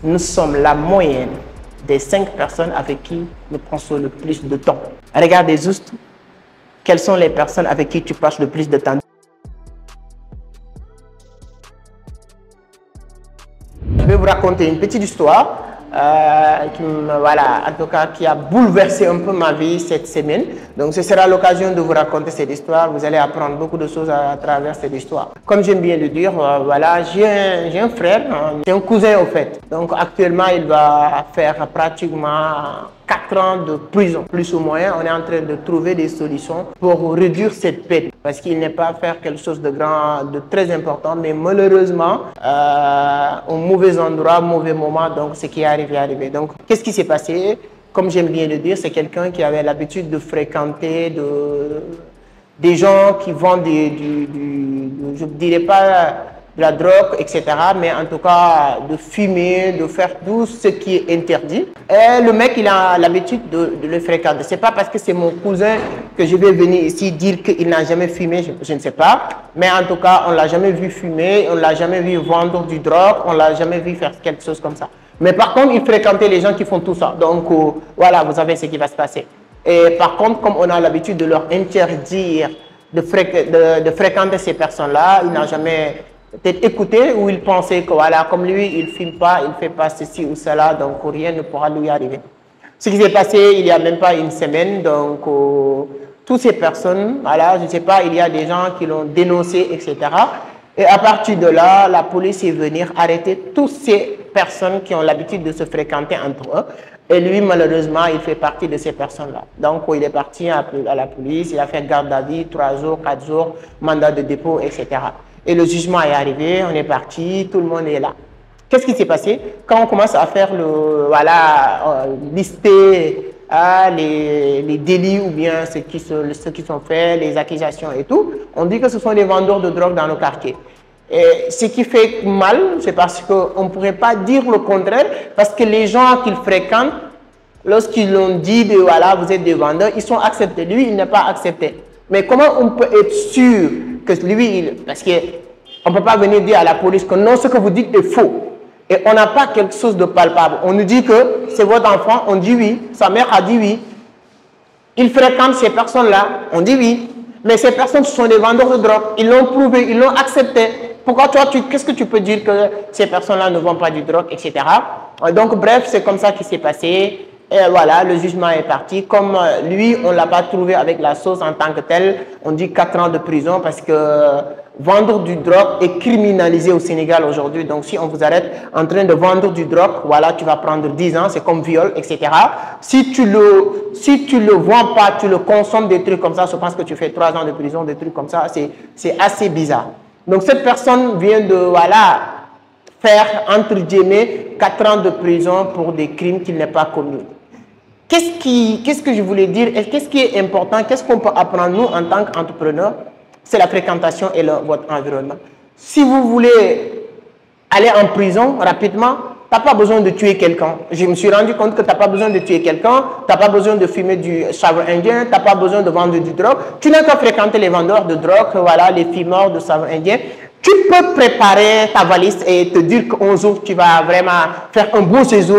nous sommes la moyenne des 5 personnes avec qui nous passons le plus de temps. Regardez juste quelles sont les personnes avec qui tu passes le plus de temps. Je vais vous raconter une petite histoire en tout cas, qui a bouleversé un peu ma vie cette semaine. Donc, ce sera l'occasion de vous raconter cette histoire. Vous allez apprendre beaucoup de choses à travers cette histoire. Comme j'aime bien le dire, j'ai un frère, c'est un cousin au fait. Donc, actuellement, il va faire pratiquement 4 ans de prison, plus ou moins. On est en train de trouver des solutions pour réduire cette peine. Parce qu'il n'est pas faire quelque chose de grand, de très important, mais malheureusement, au mauvais endroit, au mauvais moment, donc ce qui est arrivé. Donc, qu'est-ce qui s'est passé? Comme j'aime bien le dire, c'est quelqu'un qui avait l'habitude de fréquenter des gens qui vendent je ne dirais pas de la drogue, etc. Mais en tout cas, de fumer, de faire tout ce qui est interdit. Et le mec, il a l'habitude de le fréquenter. Ce n'est pas parce que c'est mon cousin que je vais venir ici dire qu'il n'a jamais fumé, je ne sais pas. Mais en tout cas, on ne l'a jamais vu fumer, on ne l'a jamais vu vendre du drogue, on ne l'a jamais vu faire quelque chose comme ça. Mais par contre, il fréquentait les gens qui font tout ça. Donc, voilà, vous savez ce qui va se passer. Et par contre, comme on a l'habitude de leur interdire de fréquenter ces personnes-là, il n'a jamais peut-être écouté ou il pensait que voilà, comme lui, il ne filme pas, il ne fait pas ceci ou cela, donc rien ne pourra lui arriver. Ce qui s'est passé il n'y a même pas une semaine, donc toutes ces personnes, voilà, je ne sais pas, il y a des gens qui l'ont dénoncé, etc. Et à partir de là, la police est venue arrêter toutes ces personnes qui ont l'habitude de se fréquenter entre eux. Et lui, malheureusement, il fait partie de ces personnes-là. Donc, il est parti à la police, il a fait garde à vue, 3 jours, 4 jours, mandat de dépôt, etc. Et le jugement est arrivé, on est parti, tout le monde est là. Qu'est-ce qui s'est passé? Quand on commence à faire lister les délits ou bien ceux qui sont faits, les accusations et tout, on dit que ce sont des vendeurs de drogue dans nos quartiers. Et ce qui fait mal, c'est parce qu'on ne pourrait pas dire le contraire, parce que les gens qu'ils fréquentent, lorsqu'ils l'ont dit, voilà, vous êtes des vendeurs, ils sont acceptés. Lui, il n'est pas accepté. Mais comment on peut être sûr que lui, parce qu'on ne peut pas venir dire à la police que non, ce que vous dites est faux. Et on n'a pas quelque chose de palpable. On nous dit que c'est votre enfant, on dit oui. Sa mère a dit oui. Il fréquente ces personnes-là, on dit oui. Mais ces personnes, ce sont des vendeurs de drogue. Ils l'ont prouvé, ils l'ont accepté. Pourquoi toi, qu'est-ce que tu peux dire que ces personnes-là ne vendent pas du drogue, etc. Donc, bref, c'est comme ça qui s'est passé. Et voilà, le jugement est parti. Comme lui, on ne l'a pas trouvé avec la sauce en tant que telle, on dit 4 ans de prison parce que vendre du drogue est criminalisé au Sénégal aujourd'hui. Donc, si on vous arrête en train de vendre du drogue, voilà, tu vas prendre 10 ans, c'est comme viol, etc. Si tu le vends pas, tu le consommes, des trucs comme ça, je pense que tu fais 3 ans de prison, des trucs comme ça, c'est assez bizarre. Donc, cette personne vient de, voilà, faire, entre guillemets, 4 ans de prison pour des crimes qu'il n'a pas commis. Qu'est-ce que je voulais dire et qu'est-ce qui est important, qu'est-ce qu'on peut apprendre nous en tant qu'entrepreneurs? C'est la fréquentation et votre environnement. Si vous voulez aller en prison rapidement, tu n'as pas besoin de tuer quelqu'un. Je me suis rendu compte que tu n'as pas besoin de tuer quelqu'un, tu n'as pas besoin de fumer du savon indien, tu n'as pas besoin de vendre du drogue. Tu n'as qu'à fréquenter les vendeurs de drogue, voilà, les fumeurs de savon indien. Tu peux préparer ta valise et te dire qu'un jour, tu vas vraiment faire un bon séjour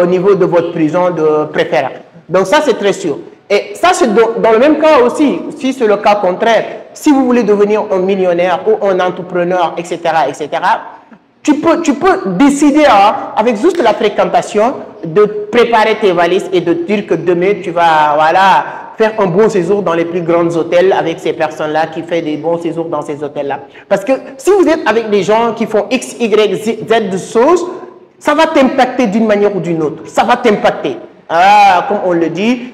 au niveau de votre prison de préférence. Donc ça, c'est très sûr. Et ça, c'est dans le même cas aussi, si c'est le cas contraire, si vous voulez devenir un millionnaire ou un entrepreneur, etc., etc., tu peux décider, avec juste la fréquentation, de préparer tes valises et de dire que demain, tu vas, voilà, faire un bon séjour dans les plus grands hôtels avec ces personnes-là qui font des bons séjours dans ces hôtels-là. Parce que si vous êtes avec des gens qui font X, Y, Z de choses, ça va t'impacter d'une manière ou d'une autre. Ça va t'impacter. Comme on le dit,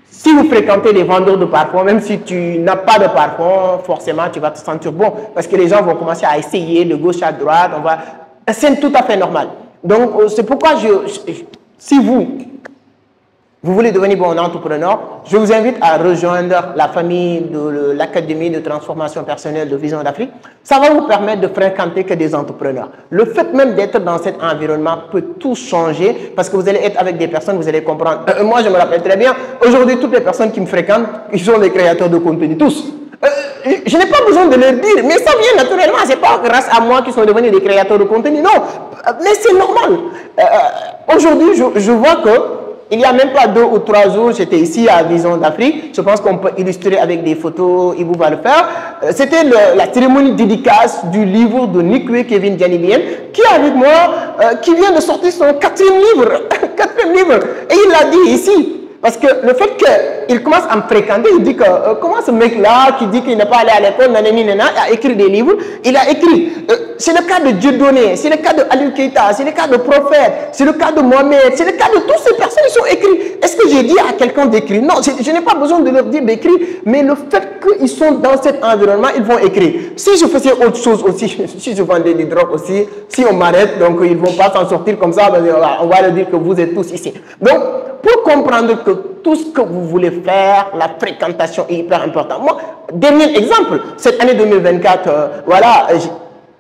si vous fréquentez les vendeurs de parfum, même si tu n'as pas de parfum, forcément, tu vas te sentir bon. Parce que les gens vont commencer à essayer de gauche à droite. C'est tout à fait normal. Donc, c'est pourquoi si vous voulez devenir bon entrepreneur, je vous invite à rejoindre la famille de l'Académie de transformation personnelle de Vision d'Afrique. Ça va vous permettre de fréquenter que des entrepreneurs. Le fait même d'être dans cet environnement peut tout changer parce que vous allez être avec des personnes, vous allez comprendre. Moi, je me rappelle très bien, aujourd'hui, toutes les personnes qui me fréquentent, ils sont des créateurs de contenu, tous. je n'ai pas besoin de leur dire, mais ça vient naturellement. C'est pas grâce à moi qu'ils sont devenus des créateurs de contenu, non. Mais c'est normal. Aujourd'hui, je vois que il n'y a même pas 2 ou 3 jours, j'étais ici à Vision d'Afrique. Je pense qu'on peut illustrer avec des photos, Ibou va le faire. C'était la cérémonie dédicace du livre de Nikwe Kevin Janibien, qui est avec moi, qui vient de sortir son 4e livre. 4e livre. Et il l'a dit ici. Parce que le fait qu'il commence à me fréquenter, il dit que comment ce mec-là qui dit qu'il n'est pas allé à l'école, a écrit des livres, il a écrit. C'est le cas de Dieudonné, c'est le cas de Aliou Keita, c'est le cas de Prophète, c'est le cas de Mohamed, c'est le cas de toutes ces personnes qui sont écrites. Est-ce que j'ai dit à quelqu'un d'écrire? Non, je n'ai pas besoin de leur dire d'écrire, mais le fait qu'ils sont dans cet environnement, ils vont écrire. Si je faisais autre chose aussi, si je vendais des drogues aussi, si on m'arrête, donc ils ne vont pas s'en sortir comme ça, on va leur dire que vous êtes tous ici. Donc, pour comprendre que tout ce que vous voulez faire, la fréquentation est hyper importante. Moi, dernier exemple, cette année 2024, voilà,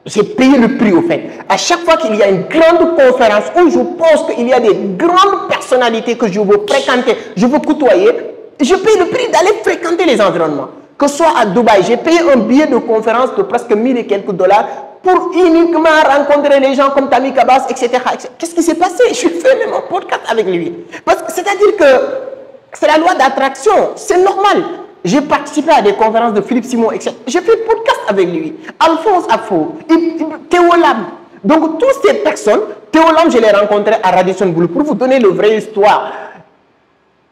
j'ai payé le prix au fait. À chaque fois qu'il y a une grande conférence où je pense qu'il y a des grandes personnalités que je veux fréquenter, je veux côtoyer, je paye le prix d'aller fréquenter les environnements. Que ce soit à Dubaï, j'ai payé un billet de conférence de presque 1000 et quelques dollars pour uniquement rencontrer les gens comme Tammy Kabas, etc. Qu'est-ce qui s'est passé? Je fais même un podcast avec lui. C'est-à-dire que c'est la loi d'attraction, c'est normal. J'ai participé à des conférences de Philippe Simon, etc. J'ai fait podcast avec lui. Alphonse Afo, Théo Lam. Donc, toutes ces personnes, Théo Lam, je l'ai rencontré à Radisson Blu pour vous donner la vraie histoire.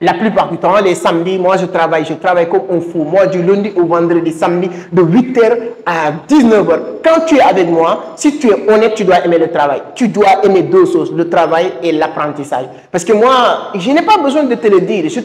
La plupart du temps, les samedis, moi je travaille comme un fou. Moi, du lundi au vendredi, samedi, de 8h à 19h. Quand tu es avec moi, si tu es honnête, tu dois aimer le travail. Tu dois aimer 2 choses, le travail et l'apprentissage. Parce que moi, je n'ai pas besoin de te le dire. Je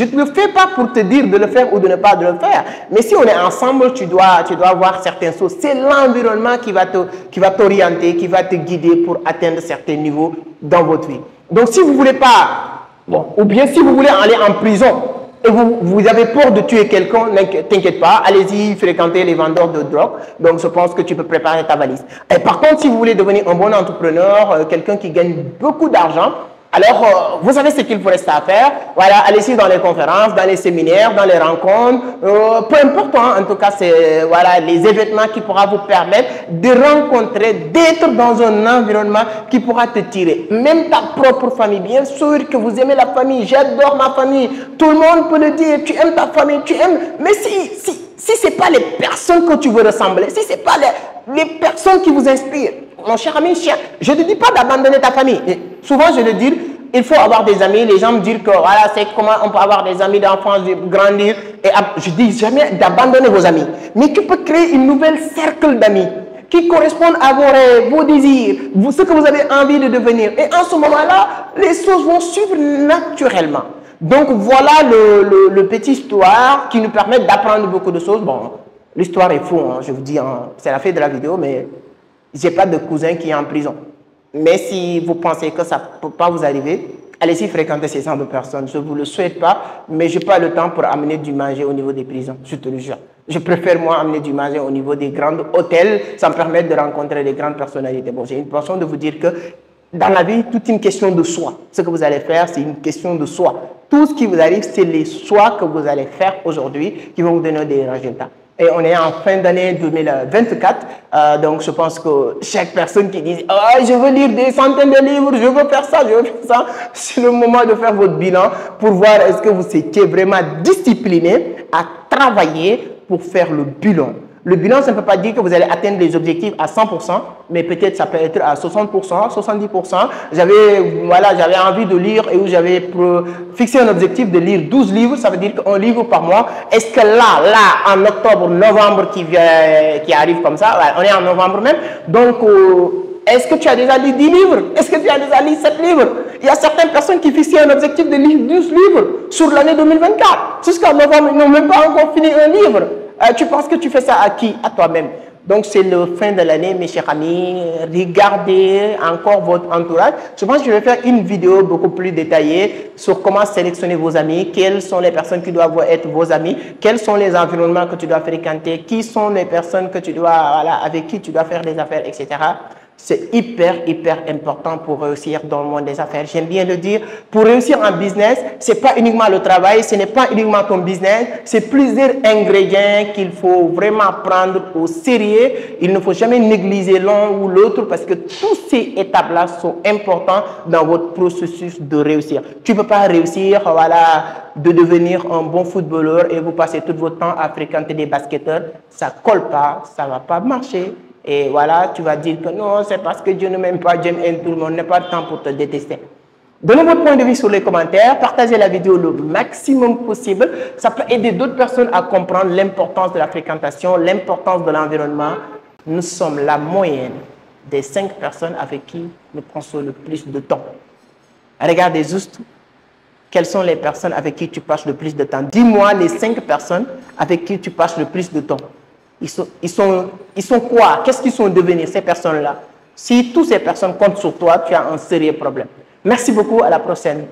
ne le fais pas pour te dire de le faire ou de ne pas de le faire. Mais si on est ensemble, tu dois voir certaines choses. C'est l'environnement qui va t'orienter, qui va te guider pour atteindre certains niveaux dans votre vie. Donc, si vous ne voulez pas... Bon, ou bien si vous voulez aller en prison et vous avez peur de tuer quelqu'un, t'inquiète pas, allez-y fréquenter les vendeurs de drogue. Donc, je pense que tu peux préparer ta valise. Et par contre, si vous voulez devenir un bon entrepreneur, quelqu'un qui gagne beaucoup d'argent, alors, vous savez ce qu'il vous reste à faire. Voilà, allez-y dans les conférences, dans les séminaires, dans les rencontres. Peu importe, hein, en tout cas, c'est voilà, les événements qui pourront vous permettre de rencontrer, d'être dans un environnement qui pourra te tirer. Même ta propre famille, bien sûr que vous aimez la famille. J'adore ma famille. Tout le monde peut le dire. Tu aimes ta famille, tu aimes. Mais si ce n'est pas les personnes que tu veux ressembler, si ce n'est pas les personnes qui vous inspirent, mon cher ami, je ne te dis pas d'abandonner ta famille. Et souvent, je le dis, il faut avoir des amis. Les gens me disent que voilà, c'est comment on peut avoir des amis d'enfance, de grandir. Et je dis jamais d'abandonner vos amis. Mais tu peux créer une nouvelle cercle d'amis qui correspondent à vos rêves, vos désirs, ce que vous avez envie de devenir. Et en ce moment-là, les choses vont suivre naturellement. Donc, voilà le petit histoire qui nous permet d'apprendre beaucoup de choses. Bon, l'histoire est fou, hein, je vous dis, hein, c'est la fin de la vidéo, mais... je n'ai pas de cousin qui est en prison. Mais si vous pensez que ça ne peut pas vous arriver, allez-y fréquenter ces genres de personnes. Je ne vous le souhaite pas, mais je n'ai pas le temps pour amener du manger au niveau des prisons. Je te le jure. Je préfère, moi, amener du manger au niveau des grands hôtels. Ça me permet de rencontrer des grandes personnalités. Bon, j'ai une façon de vous dire que dans la vie, tout est une question de soi. Ce que vous allez faire, c'est une question de soi. Tout ce qui vous arrive, c'est les choix que vous allez faire aujourd'hui qui vont vous donner des résultats. Et on est en fin d'année 2024, donc je pense que chaque personne qui dit « oh, je veux lire des centaines de livres, je veux faire ça, je veux faire ça », c'est le moment de faire votre bilan pour voir est-ce que vous étiez vraiment discipliné à travailler pour faire le bilan. Le bilan, ça ne peut pas dire que vous allez atteindre les objectifs à 100%, mais peut-être ça peut être à 60%, 70%. J'avais envie de lire et où j'avais fixé un objectif de lire 12 livres, ça veut dire qu'un livre par mois. Est-ce que là, en octobre, novembre qui arrive comme ça, on est en novembre même, donc est-ce que tu as déjà lu 10 livres? Est-ce que tu as déjà lu 7 livres? Il y a certaines personnes qui fixent un objectif de lire 12 livres sur l'année 2024. Jusqu'en novembre, ils n'ont même pas encore fini un livre. Tu penses que tu fais ça à qui? À toi-même. Donc, c'est la fin de l'année, mes chers amis. Regardez encore votre entourage. Je pense que je vais faire une vidéo beaucoup plus détaillée sur comment sélectionner vos amis, quelles sont les personnes qui doivent être vos amis, quels sont les environnements que tu dois fréquenter, qui sont les personnes que tu dois, avec qui tu dois faire des affaires, etc. C'est hyper important pour réussir dans le monde des affaires. J'aime bien le dire, pour réussir en business, ce n'est pas uniquement le travail, ce n'est pas uniquement ton business, c'est plusieurs ingrédients qu'il faut vraiment prendre au sérieux. Il ne faut jamais négliger l'un ou l'autre parce que toutes ces étapes-là sont importantes dans votre processus de réussir. Tu ne peux pas réussir, voilà, de devenir un bon footballeur et vous passez tout votre temps à fréquenter des basketteurs. Ça ne colle pas, ça ne va pas marcher. Et voilà, tu vas dire que non, c'est parce que Dieu ne m'aime pas, Dieu aime tout le monde, n'a pas de temps pour te détester. Donnez votre point de vue sur les commentaires, partagez la vidéo le maximum possible. Ça peut aider d'autres personnes à comprendre l'importance de la fréquentation, l'importance de l'environnement. Nous sommes la moyenne des 5 personnes avec qui nous passons le plus de temps. Regardez juste quelles sont les personnes avec qui tu passes le plus de temps. Dis-moi les 5 personnes avec qui tu passes le plus de temps. Ils sont quoi? Qu'est-ce qu'ils sont devenus, ces personnes-là? Si toutes ces personnes comptent sur toi, tu as un sérieux problème. Merci beaucoup, à la prochaine.